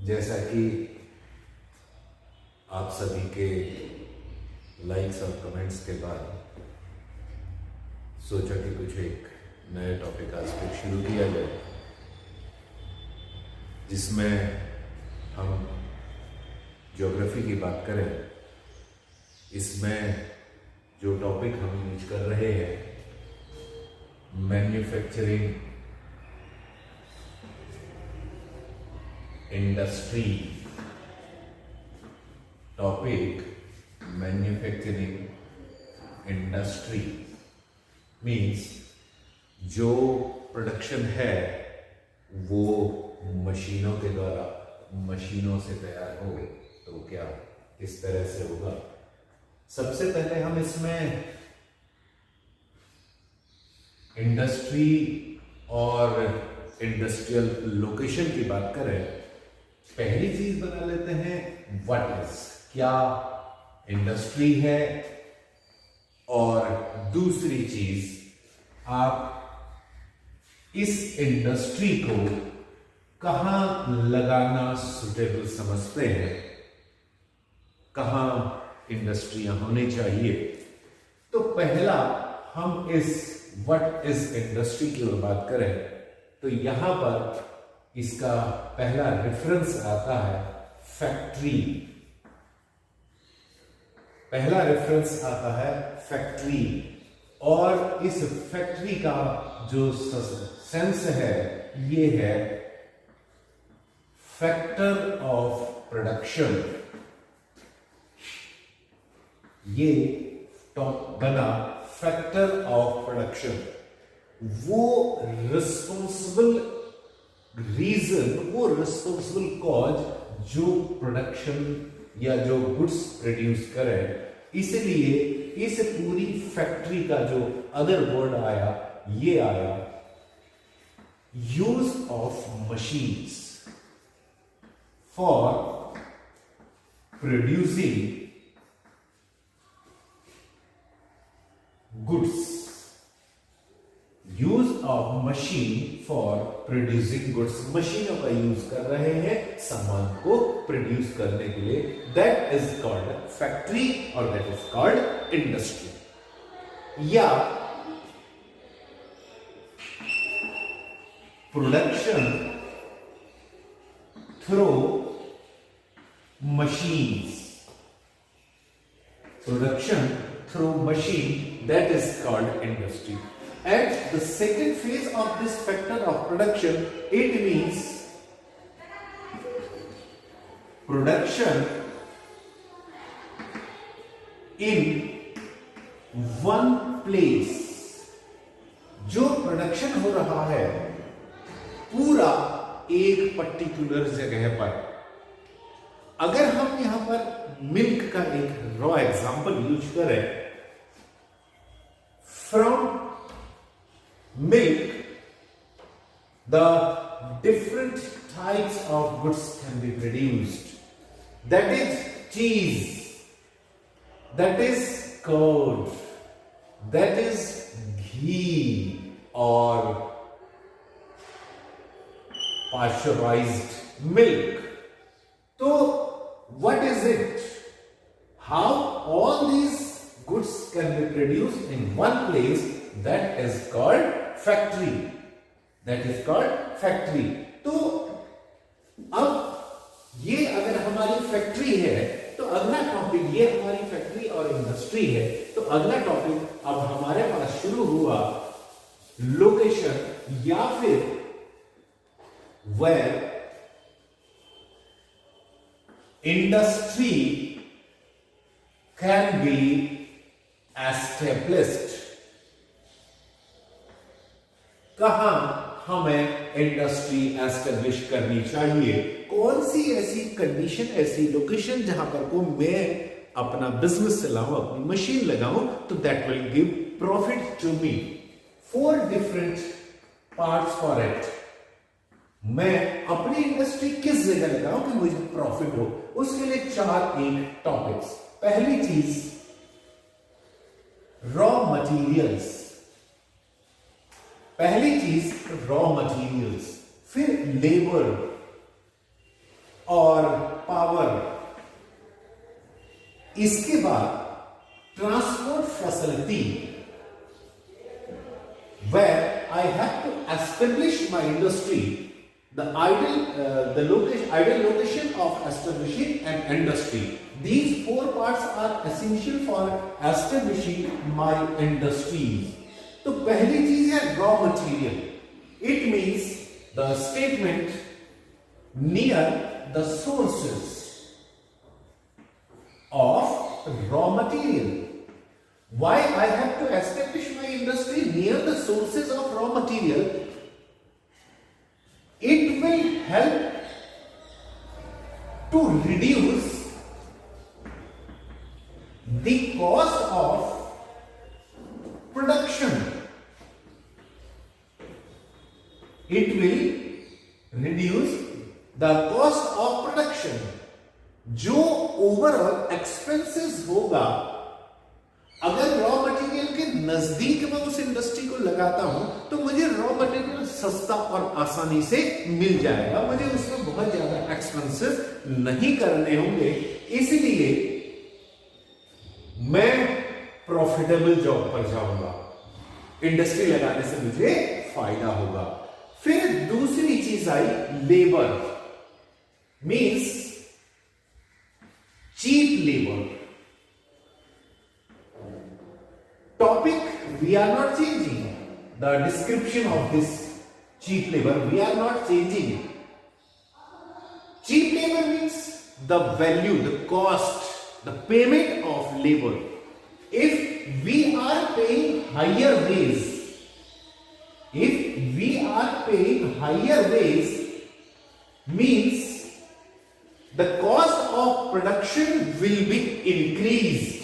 जैसा कि आप सभी के लाइक्स और कमेंट्स के बाद सोचा कि कुछ एक नया टॉपिक आज फिर शुरू किया जाए, जिसमें हम ज्योग्राफी की बात करें। इसमें जो टॉपिक हम यूज कर रहे हैं, manufacturing industry topic. Manufacturing industry means जो प्रोडक्शन है वो मशीनों के द्वारा, मशीनों से तैयार हो, तो क्या इस तरह से होगा। सबसे पहले हम इसमें इंडस्ट्री और इंडस्ट्रियल लोकेशन की बात करें। पहली चीज बना लेते हैं व्हाट इज, क्या इंडस्ट्री है, और दूसरी चीज आप इस इंडस्ट्री को कहां लगाना सुटेबल समझते हैं, कहां इंडस्ट्रियां होनी चाहिए। तो पहला हम इस व्हाट इज इंडस्ट्री की ओर बात करें तो यहां पर इसका पहला रेफरेंस आता है फैक्ट्री। पहला रेफरेंस आता है फैक्ट्री, और इस फैक्ट्री का जो सेंस है ये है फैक्टर ऑफ प्रोडक्शन। ये टॉप बना फैक्टर ऑफ प्रोडक्शन, वो रिस्पॉन्सिबल रीजन, वो रिस्पॉन्सिबल कॉज जो प्रोडक्शन या जो गुड्स प्रोड्यूस करे। इसलिए इस पूरी फैक्ट्री का जो अदर वर्ड आया, ये आया use of machines for producing goods. Use of machine for producing goods, मशीनों का यूज कर रहे हैं सामान को प्रोड्यूस करने के लिए। दैट इज कॉल्ड फैक्ट्री और दैट इज कॉल्ड इंडस्ट्री। या production through machines, production through machine, that is called industry. And the second phase of this factor of production, it means production in one place। जो production हो रहा है पूरा एक particular जगह पर। अगर हम यहां पर मिल्क का एक रॉ एग्जांपल यूज करें, from milk the different types of goods can be produced. That is cheese, that is curd, that is ghee or pasteurized milk. So what is it? How all these goods can be produced in one place, that is called factory. That is called factory. तो अब ये अगर हमारी factory है तो अगला topic, ये हमारी फैक्ट्री और इंडस्ट्री है, तो अगला टॉपिक अब हमारे पास शुरू हुआ लोकेशन, या फिर where industry can be established। कहां हमें इंडस्ट्री एस्टेब्लिश करनी चाहिए, कौन सी ऐसी कंडीशन, ऐसी लोकेशन जहां पर को मैं अपना बिजनेस चलाऊं, अपनी मशीन लगाऊं, तो that will give profit to me. 4 different parts for it. मैं अपनी इंडस्ट्री किस जगह लगाऊं कि मुझे प्रॉफिट हो, उसके लिए 4 एक टॉपिक्स। पहली चीज रॉ मटेरियल्स, पहली चीज रॉ मटेरियल्स, फिर लेबर और पावर। इसके बाद transport facility, where I have to establish my industry, the ideal location of establishing an industry. These four parts are essential for establishing my industries. तो पहली चीज है raw material. It means the statement near the sources of raw material. Why I have to establish my industry near the sources of raw material? It will help to reduce the cost of production. It will reduce the cost of production. जो overall expenses होगा, अगर raw material के नजदीक में उस industry को लगाता हूं तो मुझे रॉ मटेरियल सस्ता और आसानी से मिल जाएगा, मुझे उसमें बहुत ज्यादा एक्सपेंसेस नहीं करने होंगे, इसलिए मैं प्रॉफिटेबल जॉब पर जाऊंगा, इंडस्ट्री लगाने से मुझे फायदा होगा। फिर दूसरी चीज आई labour, means cheap labour. Topic, we are not changing the description of this cheap labor, we are not changing it. Cheap labor means the value, the cost, the payment of labor. If we are paying higher wage, means the cost of production will be increased.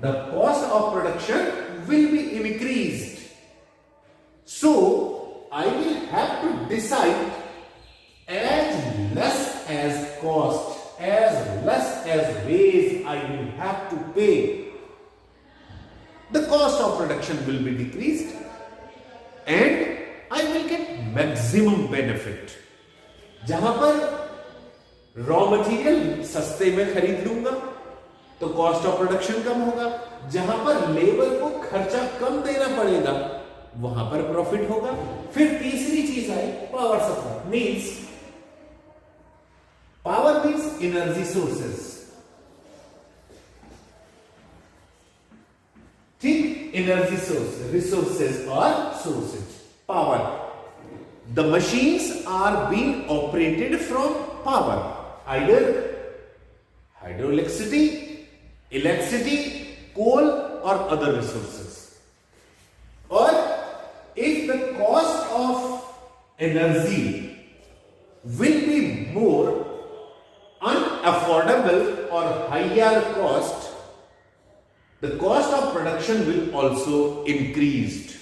The cost of production will be increased. So I will have to decide as less as cost, as less as wage I will have to pay. The cost of production will be decreased and I will get maximum benefit. जहां पर raw material सस्ते में खरीद लूंगा तो cost of production कम होगा, जहां पर लेबर को खर्चा कम देना पड़ेगा वहां पर प्रॉफिट होगा। फिर तीसरी चीज आई power supply, power means energy sources. ठीक, एनर्जी सोर्स, रिसोर्सेज और sources, power. The machines are being operated from power, either hydroelectricity, electricity, coal or other resources. Or if the cost of energy will be more unaffordable or higher cost, the cost of production will also increased.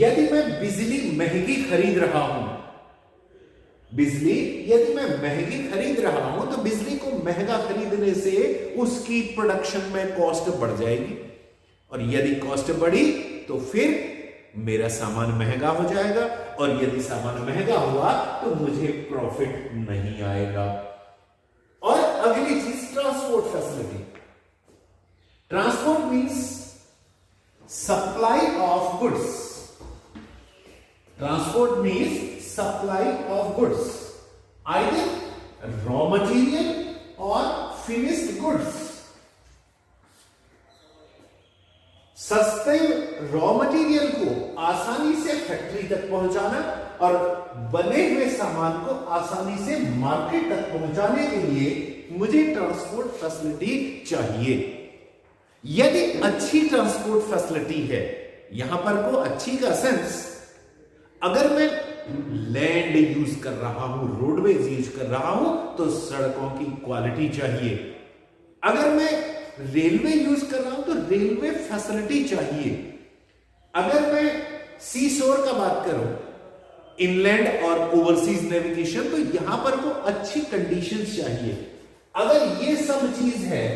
यदि मैं बिजली महंगी खरीद रहा हूं, यदि मैं महंगी खरीद रहा हूं तो बिजली को महंगा खरीदने से उसकी प्रोडक्शन में कॉस्ट बढ़ जाएगी, और यदि कॉस्ट बढ़ी तो फिर मेरा सामान महंगा हो जाएगा, और यदि सामान महंगा हुआ तो मुझे प्रॉफिट नहीं आएगा। और अगली चीज transport facility. Transport means supply of goods. Transport means supply of goods, either raw material or finished goods. सस्ते रॉ मटेरियल को आसानी से फैक्ट्री तक पहुंचाना और बने हुए सामान को आसानी से मार्केट तक पहुंचाने के लिए मुझे ट्रांसपोर्ट फैसिलिटी चाहिए। यदि अच्छी ट्रांसपोर्ट फैसिलिटी है, यहां पर को अच्छी का सेंस, अगर मैं लैंड यूज कर रहा हूं, रोडवेज यूज कर रहा हूं तो सड़कों की क्वालिटी चाहिए। अगर मैं रेलवे यूज कर रहा हूं तो रेलवे फैसिलिटी चाहिए। अगर मैं सी शोर का बात करूं, इनलैंड और ओवरसीज नेविगेशन, तो यहां पर को अच्छी कंडीशंस चाहिए। अगर ये सब चीज है,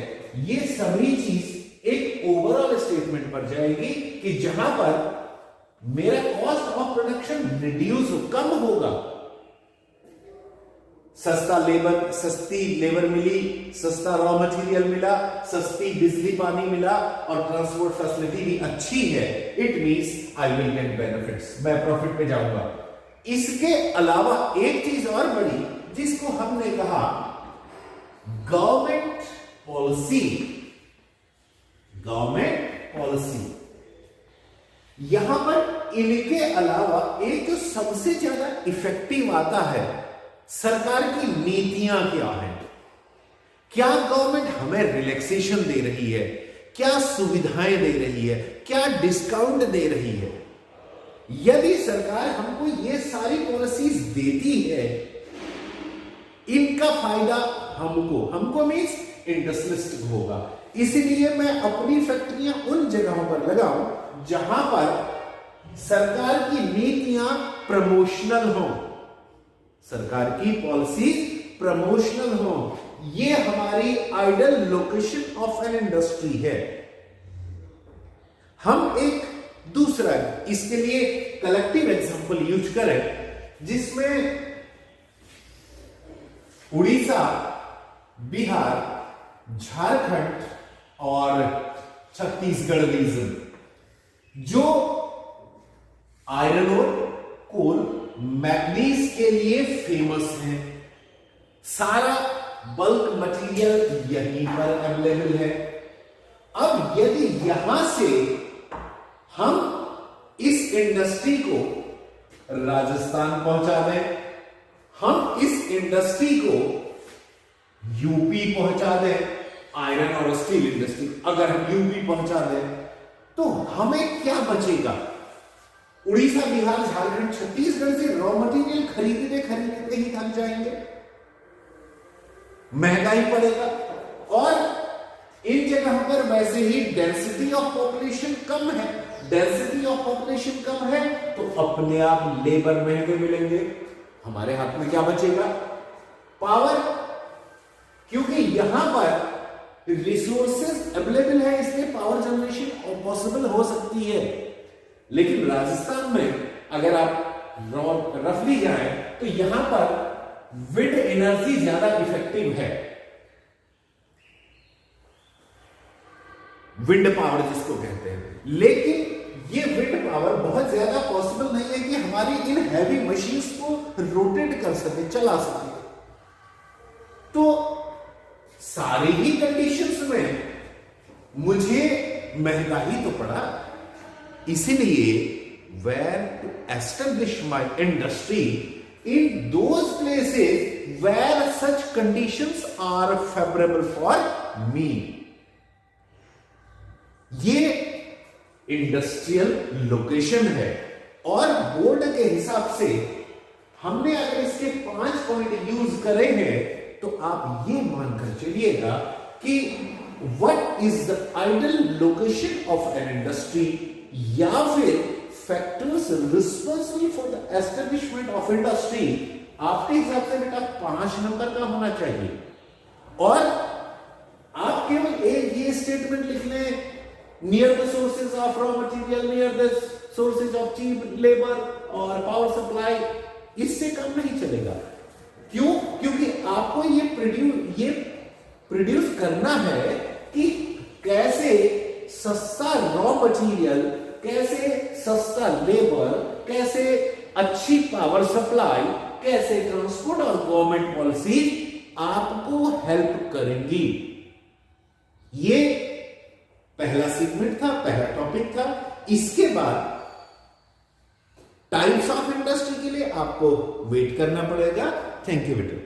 ये सभी चीज एक ओवरऑल स्टेटमेंट पर जाएगी कि जहां पर मेरा कॉस्ट ऑफ प्रोडक्शन रिड्यूस कम होगा, सस्ती लेबर मिली, सस्ता रॉ मटेरियल मिला, सस्ती बिजली पानी मिला और ट्रांसपोर्ट फैसिलिटी भी अच्छी है, it means I will get benefits, मैं प्रॉफिट पे जाऊंगा। इसके अलावा एक चीज और बड़ी जिसको हमने कहा गवर्नमेंट पॉलिसी। यहां पर इनके अलावा एक जो सबसे ज्यादा इफेक्टिव आता है, सरकार की नीतियां क्या हैं, क्या गवर्नमेंट हमें रिलैक्सेशन दे रही है, क्या सुविधाएं दे रही है, क्या डिस्काउंट दे रही है। यदि सरकार हमको ये सारी पॉलिसीज देती है, इनका फायदा हमको मींस इंडस्ट्रियलिस्ट को होगा। इसलिए मैं अपनी फैक्ट्रियां उन जगहों पर लगाऊं जहां पर सरकार की नीतियां प्रमोशनल हो, सरकार की पॉलिसी प्रमोशनल हो। ये हमारी ideal location of an industry है। हम एक दूसरा इसके लिए कलेक्टिव एग्जांपल यूज करें, जिसमें उड़ीसा, बिहार, झारखंड और छत्तीसगढ़ रीजन जो आयरन और कोल, मैग्नीज के लिए फेमस है। सारा बल्क मटेरियल यहीं पर अवेलेबल है। अब यदि यहां से हम इस इंडस्ट्री को राजस्थान पहुंचा दें, हम इस इंडस्ट्री को यूपी पहुंचा दें, आयरन और स्टील इंडस्ट्री अगर हम यूपी पहुंचा दें, तो हमें क्या बचेगा? उड़ीसा, बिहार, झारखंड, छत्तीसगढ़ से रॉ मटेरियल खरीदते ही थक जाएंगे, महंगाई पड़ेगा। और इन जगहों पर वैसे ही डेंसिटी ऑफ पॉपुलेशन कम है, तो अपने आप लेबर महंगे मिलेंगे। हमारे हाथ में क्या बचेगा? पावर, क्योंकि यहां पर रिसोर्सेज अवेलेबल है, इसलिए पावर जनरेशन पॉसिबल हो सकती है। लेकिन राजस्थान में अगर आप रफली जाएं तो यहां पर विंड एनर्जी ज्यादा इफेक्टिव है, विंड पावर जिसको कहते हैं। लेकिन ये विंड पावर बहुत ज्यादा पॉसिबल नहीं है कि हमारी इन हैवी मशीन्स को रोटेट कर सके, चला सके। तो सारी ही कंडीशंस में मुझे महंगाई तो पड़ा, इसलिए where to establish my industry in those places where such conditions are favorable for me। ये इंडस्ट्रियल लोकेशन है। और बोर्ड के हिसाब से हमने अगर इसके 5 पॉइंट यूज करे हैं, तो आप ये मानकर चलिएगा कि what is the ideal location of an industry, या फिर factors responsible for the establishment of industry आपके हिसाब से बेटा 5 नंबर का होना चाहिए। और आप केवल एक ये स्टेटमेंट लिख लें, near the sources of raw material, near the sources of cheap labour और पावर सप्लाई, इससे कम नहीं चलेगा। क्यों? क्योंकि आपको ये प्रोड्यूस करना है कि कैसे सस्ता रॉ मटेरियल, कैसे सस्ता लेबर, कैसे अच्छी पावर सप्लाई, कैसे ट्रांसपोर्ट और गवर्नमेंट पॉलिसी आपको हेल्प करेंगी। ये पहला सेगमेंट था, पहला टॉपिक था। इसके बाद टाइप्स ऑफ इंडस्ट्री के लिए आपको वेट करना पड़ेगा। थैंक यू बेटा।